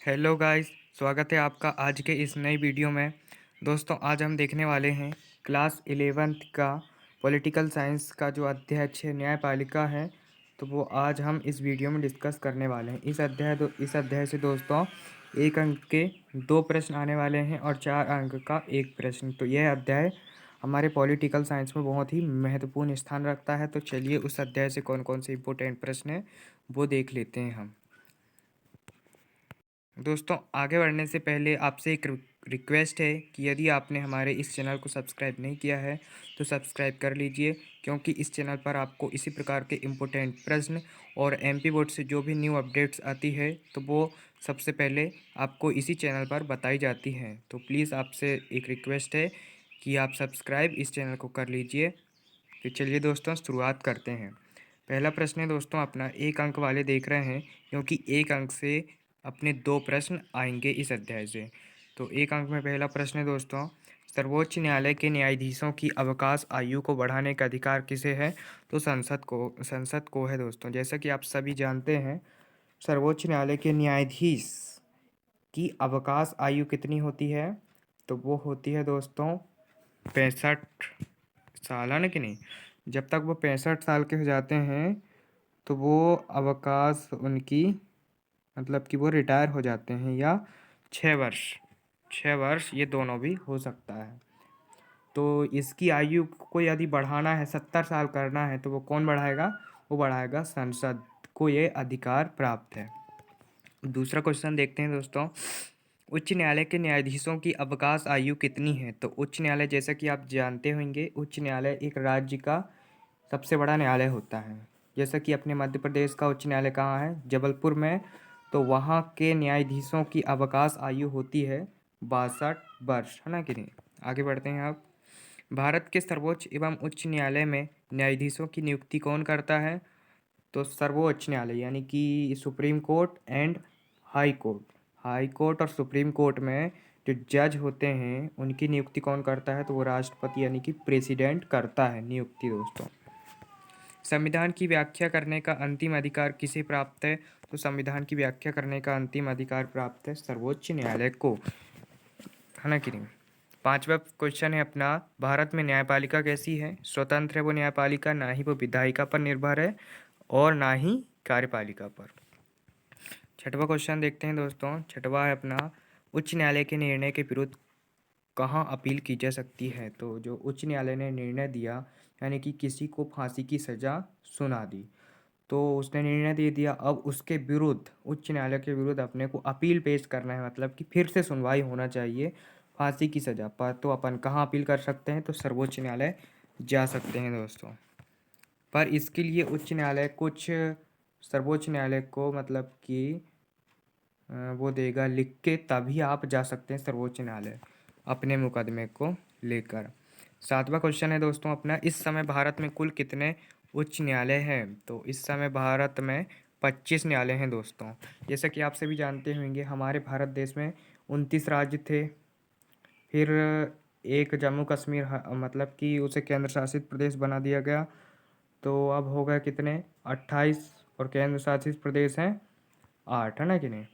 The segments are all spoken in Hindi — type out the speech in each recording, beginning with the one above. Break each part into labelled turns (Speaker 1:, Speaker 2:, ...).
Speaker 1: हेलो गाइस, स्वागत है आपका आज के इस नई वीडियो में। दोस्तों, आज हम देखने वाले हैं क्लास 11th का पॉलिटिकल साइंस का जो अध्यक्ष है न्यायपालिका है, तो वो आज हम इस वीडियो में डिस्कस करने वाले हैं। इस अध्याय से दोस्तों 1 अंक के 2 प्रश्न आने वाले हैं और 4 अंक का 1 प्रश्न। तो यह अध्याय हमारे पॉलिटिकल साइंस में बहुत ही महत्वपूर्ण स्थान रखता है। तो चलिए उस अध्याय से कौन कौन से इम्पोर्टेंट प्रश्न हैं वो देख लेते हैं हम। दोस्तों, आगे बढ़ने से पहले आपसे एक रिक्वेस्ट है कि यदि आपने हमारे इस चैनल को सब्सक्राइब नहीं किया है तो सब्सक्राइब कर लीजिए, क्योंकि इस चैनल पर आपको इसी प्रकार के इम्पोर्टेंट प्रश्न और एमपी बोर्ड से जो भी न्यू अपडेट्स आती है तो वो सबसे पहले आपको इसी चैनल पर बताई जाती हैं। तो प्लीज़ आपसे एक रिक्वेस्ट है कि आप सब्सक्राइब इस चैनल को कर लीजिए। तो चलिए दोस्तों, शुरुआत करते हैं। पहला प्रश्न है दोस्तों अपना 1 अंक वाले देख रहे हैं, क्योंकि 1 अंक से अपने 2 प्रश्न आएंगे इस अध्याय से। तो 1 अंक में पहला प्रश्न है दोस्तों, सर्वोच्च न्यायालय के न्यायाधीशों की अवकाश आयु को बढ़ाने का अधिकार किसे है? तो संसद को है दोस्तों। जैसा कि आप सभी जानते हैं, सर्वोच्च न्यायालय के न्यायाधीश की अवकाश आयु कितनी होती है? तो वो होती है दोस्तों 65 साल, है ना कि नहीं। जब तक वो 65 साल के हो जाते हैं तो वो अवकाश उनकी, मतलब कि वो रिटायर हो जाते हैं, या 6 वर्ष, 6 वर्ष ये दोनों भी हो सकता है। तो इसकी आयु को यदि बढ़ाना है, 70 साल करना है, तो वो कौन बढ़ाएगा? वो बढ़ाएगा, संसद को ये अधिकार प्राप्त है। दूसरा क्वेश्चन देखते हैं दोस्तों, उच्च न्यायालय के न्यायाधीशों की अवकाश आयु कितनी है? तो उच्च न्यायालय, जैसा कि आप जानते होंगे, उच्च न्यायालय एक राज्य का सबसे बड़ा न्यायालय होता है। जैसा कि अपने मध्य प्रदेश का उच्च न्यायालय कहाँ है? जबलपुर में। तो वहाँ के न्यायाधीशों की अवकाश आयु होती है 62 वर्ष, है ना कि नहीं। आगे बढ़ते हैं आप। भारत के सर्वोच्च एवं उच्च न्यायालय में न्यायाधीशों की नियुक्ति कौन करता है? तो सर्वोच्च न्यायालय यानी कि supreme court and high court, high court और सुप्रीम कोर्ट में जो जज होते हैं उनकी नियुक्ति कौन करता है? तो वो राष्ट्रपति यानी कि प्रेसिडेंट करता है नियुक्ति दोस्तों। संविधान की व्याख्या करने का अंतिम अधिकार किसे प्राप्त है? तो संविधान की व्याख्या करने का अंतिम अधिकार प्राप्त है सर्वोच्च न्यायालय को, है ना कि नहीं। 5वां क्वेश्चन है अपना, भारत में न्यायपालिका कैसी है? स्वतंत्र है वो न्यायपालिका, ना ही वो विधायिका पर निर्भर है और ना ही कार्यपालिका पर। 6वां क्वेश्चन देखते हैं दोस्तों। 6वां है अपना, उच्च न्यायालय के निर्णय के विरुद्ध कहाँ अपील की जा सकती है? तो जो उच्च न्यायालय ने निर्णय दिया, यानी कि किसी को फांसी की सज़ा सुना दी, तो उसने निर्णय दे दिया, अब उसके विरुद्ध, उच्च न्यायालय के विरुद्ध अपने को अपील पेश करना है, मतलब कि फिर से सुनवाई होना चाहिए फांसी की सज़ा पर। तो अपन कहाँ अपील कर सकते हैं? तो सर्वोच्च न्यायालय जा सकते हैं दोस्तों। पर इसके लिए उच्च न्यायालय कुछ सर्वोच्च न्यायालय को, मतलब कि वो देगा लिख के, तभी आप जा सकते हैं सर्वोच्च न्यायालय अपने मुकदमे को लेकर। 7वां क्वेश्चन है दोस्तों अपना, इस समय भारत में कुल कितने उच्च न्यायालय हैं? तो इस समय भारत में 25 न्यायालय हैं दोस्तों। जैसा कि आप सभी जानते होंगे, हमारे भारत देश में 29 राज्य थे, फिर एक जम्मू कश्मीर मतलब कि उसे केंद्र शासित प्रदेश बना दिया गया। तो अब हो गए कितने? 28, और केंद्र शासित प्रदेश हैं 8, है ना कि नहीं।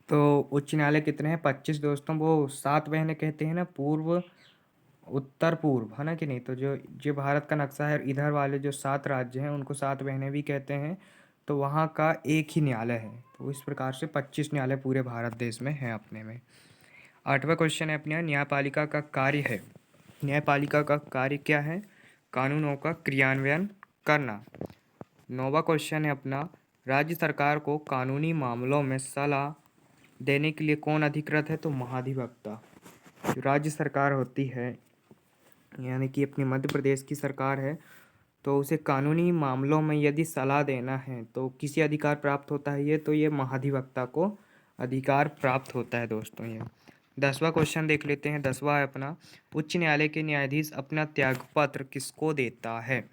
Speaker 1: तो उच्च न्यायालय कितने हैं? 25 दोस्तों। वो 7 बहनें कहते हैं ना, पूर्व उत्तर पूर्व, है ना कि नहीं। तो जो जो भारत का नक्शा है, इधर वाले जो 7 राज्य हैं उनको 7 बहनें भी कहते हैं। तो वहाँ का एक ही न्यायालय है। तो इस प्रकार से 25 न्यायालय पूरे भारत देश में हैं अपने में। 8वां क्वेश्चन है अपने यहाँ, न्यायपालिका का कार्य है। न्यायपालिका का कार्य क्या है? कानूनों का क्रियान्वयन करना। 9वां क्वेश्चन है अपना, राज्य सरकार को कानूनी मामलों में सलाह देने के लिए कौन अधिकृत है? तो महाधिवक्ता। जो राज्य सरकार होती है, यानी कि अपनी मध्य प्रदेश की सरकार है, तो उसे कानूनी मामलों में यदि सलाह देना है तो किसे अधिकार प्राप्त होता है? ये तो ये महाधिवक्ता को अधिकार प्राप्त होता है दोस्तों ये। 10वां क्वेश्चन देख लेते हैं। 10वां है अपना, उच्च न्यायालय के न्यायाधीश अपना त्यागपत्र किसको देता है?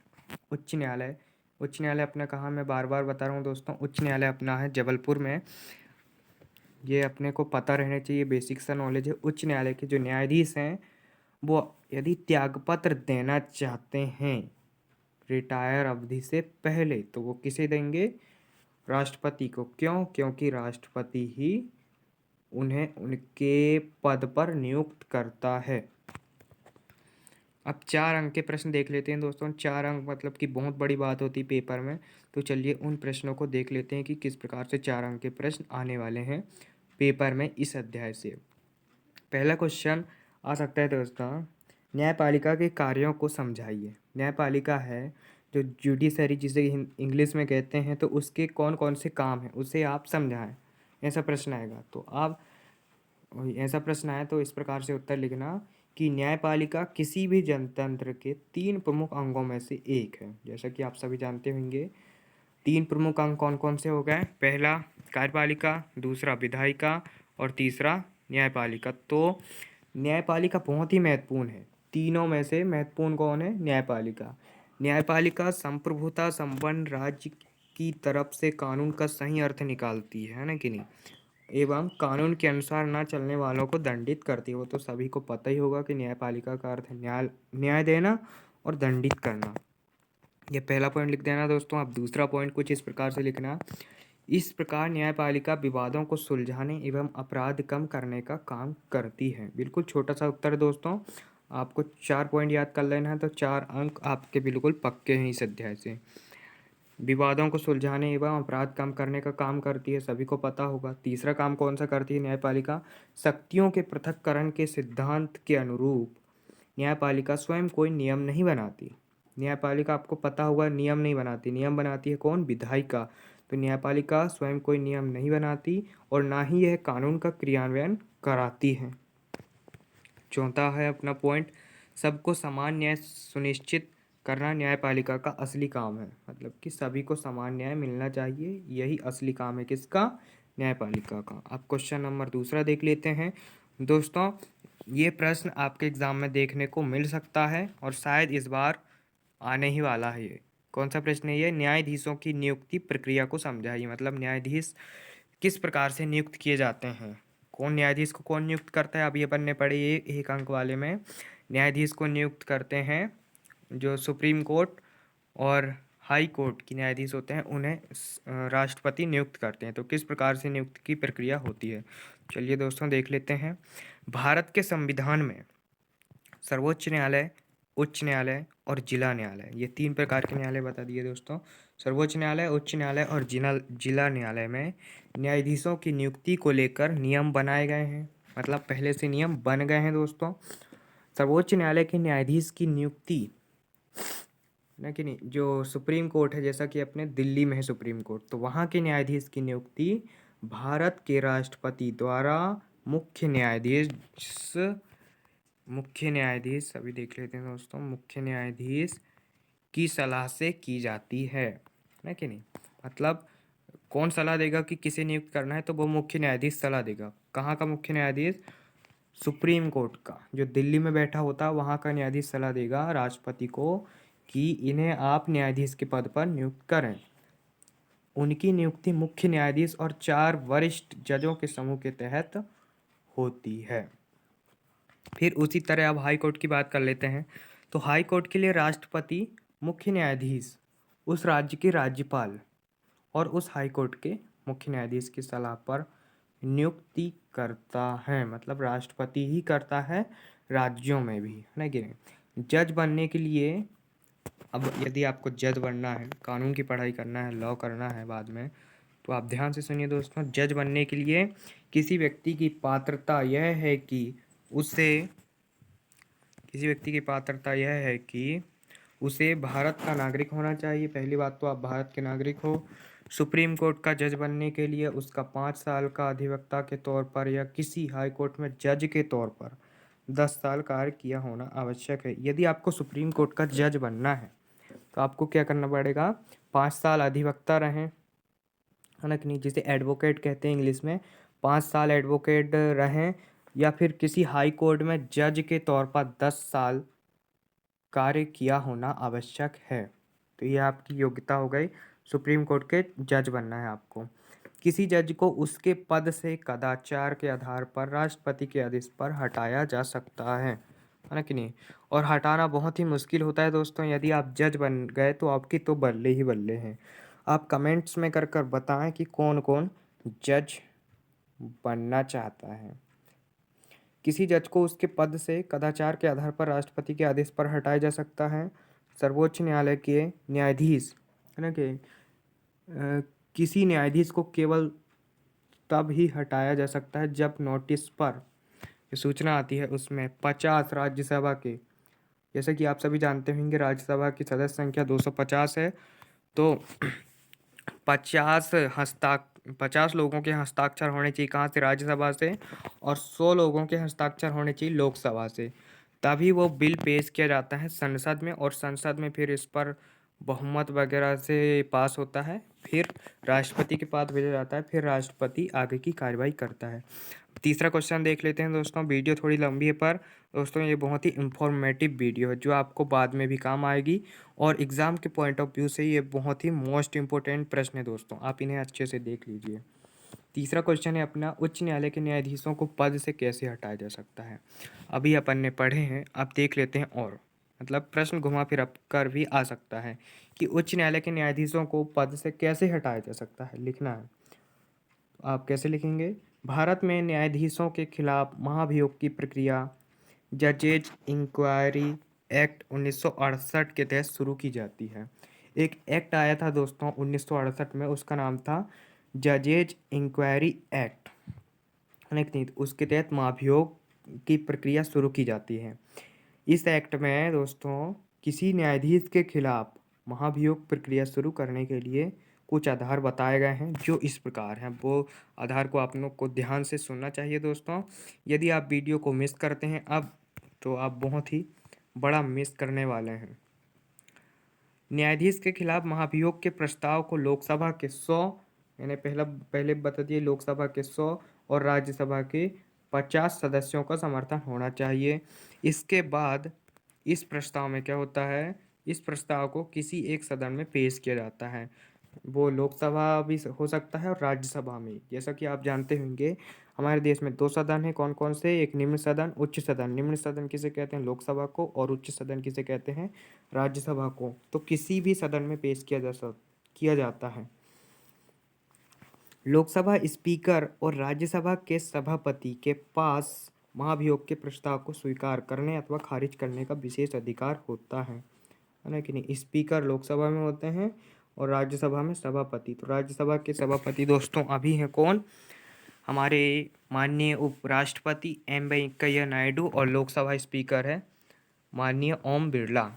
Speaker 1: उच्च न्यायालय अपना कहाँ, मैं बार बार बता रहा हूँ दोस्तों, उच्च न्यायालय अपना है जबलपुर में। ये अपने को पता रहना चाहिए, बेसिक सा नॉलेज है। उच्च न्यायालय के जो न्यायाधीश हैं वो यदि त्यागपत्र देना चाहते हैं रिटायर अवधि से पहले, तो वो किसे देंगे? राष्ट्रपति को। क्यों? क्योंकि राष्ट्रपति ही उन्हें उनके पद पर नियुक्त करता है। अब 4 अंक के प्रश्न देख लेते हैं दोस्तों। 4 अंक मतलब कि बहुत बड़ी बात होती है पेपर में। तो चलिए उन प्रश्नों को देख लेते हैं कि किस प्रकार से 4 अंक के प्रश्न आने वाले हैं पेपर में इस अध्याय से। पहला क्वेश्चन आ सकता है दोस्तों, न्यायपालिका के कार्यों को समझाइए। न्यायपालिका है जो जुडिशरी जिसे इंग्लिश में कहते हैं, तो उसके कौन कौन से काम हैं उसे आप समझाएं। ऐसा प्रश्न आएगा तो आप ऐसा प्रश्न आया तो इस प्रकार से उत्तर लिखना कि न्यायपालिका किसी भी जनतंत्र के 3 प्रमुख अंगों में से एक है। जैसा कि आप सभी जानते होंगे 3 प्रमुख अंग कौन कौन से हो गए? पहला कार्यपालिका, दूसरा विधायिका और तीसरा न्यायपालिका। तो न्यायपालिका बहुत ही महत्वपूर्ण है। तीनों में से महत्वपूर्ण कौन है? न्यायपालिका। न्यायपालिका संप्रभुता संपन्न राज्य की तरफ से कानून का सही अर्थ निकालती है ना कि नहीं, एवं कानून के अनुसार न चलने वालों को दंडित करती है। वो तो सभी को पता ही होगा कि न्यायपालिका का अर्थ है न्याय देना और दंडित करना। ये पहला पॉइंट लिख देना दोस्तों। अब दूसरा पॉइंट कुछ इस प्रकार से लिखना, इस प्रकार न्यायपालिका विवादों को सुलझाने एवं अपराध कम करने का काम करती है। बिल्कुल छोटा सा उत्तर है दोस्तों, आपको 4 पॉइंट याद कर लेना है तो 4 अंक आपके बिल्कुल पक्के हैं इस अध्याय से। विवादों को सुलझाने एवं अपराध कम करने का काम करती है, सभी को पता होगा। तीसरा काम कौन सा करती है न्यायपालिका? शक्तियों के पृथक्करण के सिद्धांत के अनुरूप न्यायपालिका स्वयं कोई नियम नहीं बनाती। न्यायपालिका आपको पता होगा नियम नहीं बनाती। नियम बनाती है कौन? विधायिका। तो न्यायपालिका स्वयं कोई नियम नहीं बनाती और ना ही यह कानून का क्रियान्वयन कराती है। चौथा है अपना पॉइंट, सबको समान न्याय सुनिश्चित करना न्यायपालिका का असली काम है। मतलब कि सभी को समान न्याय मिलना चाहिए, यही असली काम है किसका? न्यायपालिका का। अब क्वेश्चन नंबर दूसरा देख लेते हैं दोस्तों। ये प्रश्न आपके एग्जाम में देखने को मिल सकता है और शायद इस बार आने ही वाला है। ये कौन सा प्रश्न है? ये न्यायाधीशों की नियुक्ति प्रक्रिया को समझाइए। मतलब न्यायाधीश किस प्रकार से नियुक्त किए जाते हैं, कौन न्यायाधीश को कौन नियुक्त करता है। अब ये बनने पड़े ये 1 अंक वाले में। न्यायाधीश को नियुक्त करते हैं जो सुप्रीम कोर्ट और हाई कोर्ट के न्यायाधीश होते हैं, उन्हें राष्ट्रपति नियुक्त करते हैं। तो किस प्रकार से नियुक्त की प्रक्रिया होती है, चलिए दोस्तों देख लेते हैं। भारत के संविधान में सर्वोच्च न्यायालय, उच्च न्यायालय और जिला न्यायालय, ये 3 प्रकार के न्यायालय बता दिए दोस्तों। सर्वोच्च न्यायालय, उच्च न्यायालय और जिला न्यायालय में न्यायाधीशों की नियुक्ति को लेकर नियम बनाए गए हैं। मतलब पहले से नियम बन गए हैं दोस्तों। सर्वोच्च न्यायालय के न्यायाधीश की नियुक्ति ना कि नहीं, जो सुप्रीम कोर्ट है, जैसा कि अपने दिल्ली में है सुप्रीम कोर्ट, तो वहाँ के न्यायाधीश की नियुक्ति भारत के राष्ट्रपति द्वारा मुख्य न्यायाधीश अभी देख लेते हैं दोस्तों, मुख्य न्यायाधीश की सलाह से की जाती है ना कि नहीं। मतलब कौन सलाह देगा कि किसे नियुक्त करना है, तो वो मुख्य न्यायाधीश सलाह देगा। कहाँ का मुख्य न्यायाधीश? सुप्रीम कोर्ट का, जो दिल्ली में बैठा होता है वहाँ का न्यायाधीश सलाह देगा राष्ट्रपति को कि इन्हें आप न्यायाधीश के पद पर नियुक्त करें। उनकी नियुक्ति मुख्य न्यायाधीश और 4 वरिष्ठ जजों के समूह के तहत होती है। फिर उसी तरह अब हाई कोर्ट की बात कर लेते हैं। तो हाई कोर्ट के लिए राष्ट्रपति, मुख्य न्यायाधीश, उस राज्य के राज्यपाल और उस हाई कोर्ट के मुख्य न्यायाधीश की सलाह पर नियुक्ति करता है। मतलब राष्ट्रपति ही करता है राज्यों में भी, है ना कि नहीं। जज बनने के लिए, अब यदि आपको जज बनना है, कानून की पढ़ाई करना है, लॉ करना है बाद में, तो आप ध्यान से सुनिए दोस्तों। जज बनने के लिए किसी व्यक्ति की पात्रता यह है कि उसे भारत का नागरिक होना चाहिए। पहली बात तो आप भारत के नागरिक हो। सुप्रीम कोर्ट का जज बनने के लिए उसका 5 साल का अधिवक्ता के तौर पर या किसी हाई कोर्ट में जज के तौर पर 10 साल कार्य किया होना आवश्यक है। यदि आपको सुप्रीम कोर्ट का जज बनना है तो आपको क्या करना पड़ेगा? 5 साल अधिवक्ता रहें, है ना कि नहीं, जिसे एडवोकेट कहते हैं इंग्लिश में। 5 साल एडवोकेट रहें या फिर किसी हाई कोर्ट में जज के तौर पर 10 साल कार्य किया होना आवश्यक है। तो ये आपकी योग्यता हो गई, सुप्रीम कोर्ट के जज बनना है आपको। किसी जज को उसके पद से कदाचार के आधार पर राष्ट्रपति के आदेश पर हटाया जा सकता है ना कि नहीं। और हटाना बहुत ही मुश्किल होता है दोस्तों। यदि आप जज बन गए तो आपकी तो बल्ले ही बल्ले हैं। आप कमेंट्स में कर बताएं कि कौन कौन जज बनना चाहता है। किसी जज को उसके पद से कदाचार के आधार पर राष्ट्रपति के आदेश पर हटाया जा सकता है। सर्वोच्च न्यायालय के न्यायाधीश है ना कि किसी न्यायाधीश को केवल तब ही हटाया जा सकता है जब नोटिस पर जो सूचना आती है उसमें 50 राज्यसभा के, जैसे कि आप सभी जानते होंगे राज्यसभा की सदस्य संख्या 250 है। तो 50 50 लोगों के हस्ताक्षर होने चाहिए कहाँ से, राज्यसभा से, और 100 लोगों के हस्ताक्षर होने चाहिए लोकसभा से। तभी वो बिल पेश किया जाता है संसद में, और संसद में फिर इस पर बहुमत वगैरह से पास होता है, फिर राष्ट्रपति के पास भेजा जाता है, फिर राष्ट्रपति आगे की कार्रवाई करता है। तीसरा क्वेश्चन देख लेते हैं दोस्तों। वीडियो थोड़ी लंबी है पर दोस्तों ये बहुत ही इंफॉर्मेटिव वीडियो है जो आपको बाद में भी काम आएगी, और एग्ज़ाम के पॉइंट ऑफ व्यू से ये बहुत ही मोस्ट इंपॉर्टेंट प्रश्न है दोस्तों, आप इन्हें अच्छे से देख लीजिए। तीसरा क्वेश्चन है अपना, उच्च न्यायालय के न्यायाधीशों को पद से कैसे हटाया जा सकता है। अभी अपन ने पढ़े हैं, आप देख लेते हैं, और मतलब प्रश्न घुमा फिर कर भी आ सकता है कि उच्च न्यायालय के न्यायाधीशों को पद से कैसे हटाया जा सकता है, लिखना है। तो आप कैसे लिखेंगे, भारत में न्यायाधीशों के खिलाफ महाभियोग की प्रक्रिया जजेज इंक्वायरी एक्ट 1968 के तहत शुरू की जाती है। एक एक्ट आया था दोस्तों 1968 में, उसका नाम था जजेज इंक्वायरी एक्ट, नहीं उसके तहत महाभियोग की प्रक्रिया शुरू की जाती है। इस एक्ट में दोस्तों किसी न्यायाधीश के खिलाफ महाभियोग प्रक्रिया शुरू करने के लिए कुछ आधार बताए गए हैं जो इस प्रकार हैं। वो आधार को आप लोग को ध्यान से सुनना चाहिए दोस्तों। यदि आप वीडियो को मिस करते हैं अब, तो आप बहुत ही बड़ा मिस करने वाले हैं। न्यायाधीश के खिलाफ महाभियोग के प्रस्ताव को लोकसभा के 100, यानी पहले बता दिए, लोकसभा के 100 और राज्यसभा के 50 सदस्यों का समर्थन होना चाहिए। इसके बाद इस प्रस्ताव में क्या होता है, इस प्रस्ताव को किसी एक सदन में पेश किया जाता है। वो लोकसभा भी हो सकता है और राज्यसभा में। जैसा कि आप जानते होंगे हमारे देश में 2 सदन हैं, कौन कौन से, एक निम्न सदन, उच्च सदन। निम्न सदन किसे कहते हैं, लोकसभा को, और उच्च सदन किसे कहते हैं, राज्यसभा को। तो किसी भी सदन में पेश किया जाता है। लोकसभा स्पीकर और राज्यसभा के सभापति के पास महाभियोग के प्रस्ताव को स्वीकार करने अथवा खारिज करने का विशेष अधिकार होता है ना कि नहीं। स्पीकर लोकसभा में होते हैं और राज्यसभा में सभापति। तो राज्यसभा के सभापति दोस्तों अभी हैं कौन, हमारे माननीय उपराष्ट्रपति एम वेंकैया नायडू, और लोकसभा स्पीकर है माननीय ओम बिरला।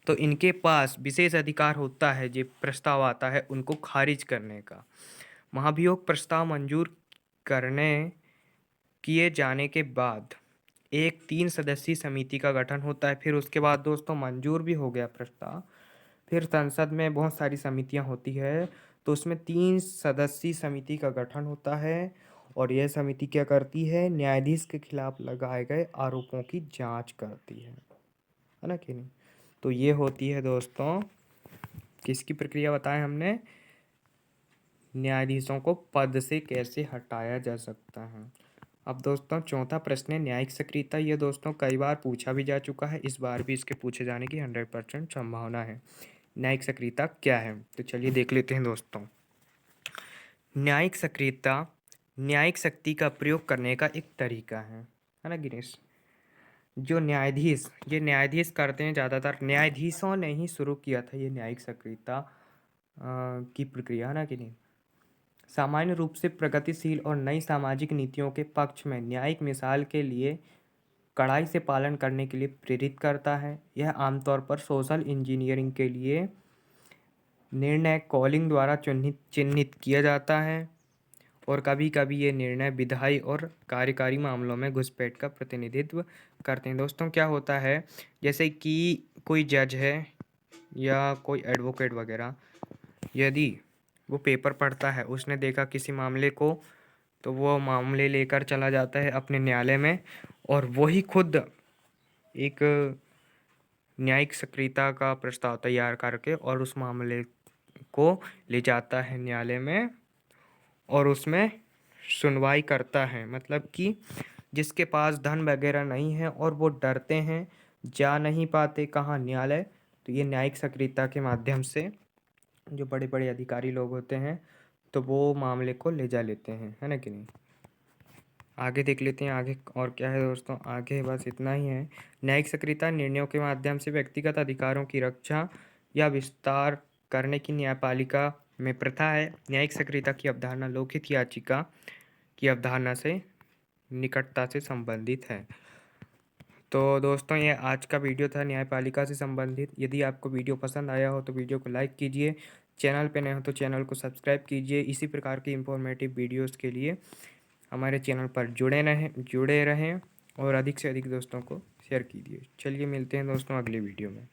Speaker 1: तो इनके पास विशेष अधिकार होता है, जो प्रस्ताव आता है उनको खारिज करने का। महाभियोग प्रस्ताव मंजूर करने किए जाने के बाद एक 3 सदस्यीय समिति का गठन होता है। फिर उसके बाद दोस्तों मंजूर भी हो गया प्रस्ताव, फिर संसद में बहुत सारी समितियां होती है, तो उसमें 3 सदस्यीय समिति का गठन होता है, और यह समिति क्या करती है, न्यायाधीश के खिलाफ लगाए गए आरोपों की जांच करती है ना कि नहीं। तो ये होती है दोस्तों किसकी प्रक्रिया बताएं हमने, न्यायाधीशों को पद से कैसे हटाया जा सकता है। अब दोस्तों चौथा प्रश्न है न्यायिक सक्रियता। ये दोस्तों कई बार पूछा भी जा चुका है, इस बार भी इसके पूछे जाने की 100% संभावना है। न्यायिक सक्रियता क्या है, तो चलिए देख लेते हैं दोस्तों। न्यायिक सक्रियता न्यायिक शक्ति का प्रयोग करने का एक तरीका है ना गिरीश। जो ये न्यायाधीश करते हैं, ज़्यादातर न्यायाधीशों ने ही शुरू किया था ये न्यायिक सक्रियता की प्रक्रिया, है ना कि नहीं। सामान्य रूप से प्रगतिशील और नई सामाजिक नीतियों के पक्ष में न्यायिक मिसाल के लिए कड़ाई से पालन करने के लिए प्रेरित करता है। यह आमतौर पर सोशल इंजीनियरिंग के लिए निर्णय कॉलिंग द्वारा चिन्हित किया जाता है, और कभी कभी ये निर्णय विधायी और कार्यकारी मामलों में घुसपैठ का प्रतिनिधित्व करते हैं। दोस्तों क्या होता है, जैसे कि कोई जज है या कोई एडवोकेट वगैरह, यदि वो पेपर पढ़ता है, उसने देखा किसी मामले को, तो वो मामले लेकर चला जाता है अपने न्यायालय में, और वही खुद एक न्यायिक सक्रियता का प्रस्ताव तैयार करके और उस मामले को ले जाता है न्यायालय में, और उसमें सुनवाई करता है। मतलब कि जिसके पास धन वगैरह नहीं है और वो डरते हैं, जा नहीं पाते कहाँ, न्यायालय, तो ये न्यायिक सक्रियता के माध्यम से जो बड़े बड़े अधिकारी लोग होते हैं तो वो मामले को ले जा लेते हैं, है ना कि नहीं। आगे देख लेते हैं आगे और क्या है दोस्तों। आगे बस इतना ही है। न्यायिक सक्रियता निर्णयों के माध्यम से व्यक्तिगत अधिकारों की रक्षा या विस्तार करने की न्यायपालिका में प्रथा है। न्यायिक सक्रियता की अवधारणा लोकहित याचिका की अवधारणा से निकटता से संबंधित है। तो दोस्तों ये आज का वीडियो था न्यायपालिका से संबंधित। यदि आपको वीडियो पसंद आया हो तो वीडियो को लाइक कीजिए, चैनल पे नए हो तो चैनल को सब्सक्राइब कीजिए। इसी प्रकार की इंफॉर्मेटिव वीडियोस के लिए हमारे चैनल पर जुड़े रहें और अधिक से अधिक दोस्तों को शेयर कीजिए। चलिए मिलते हैं दोस्तों अगले वीडियो में।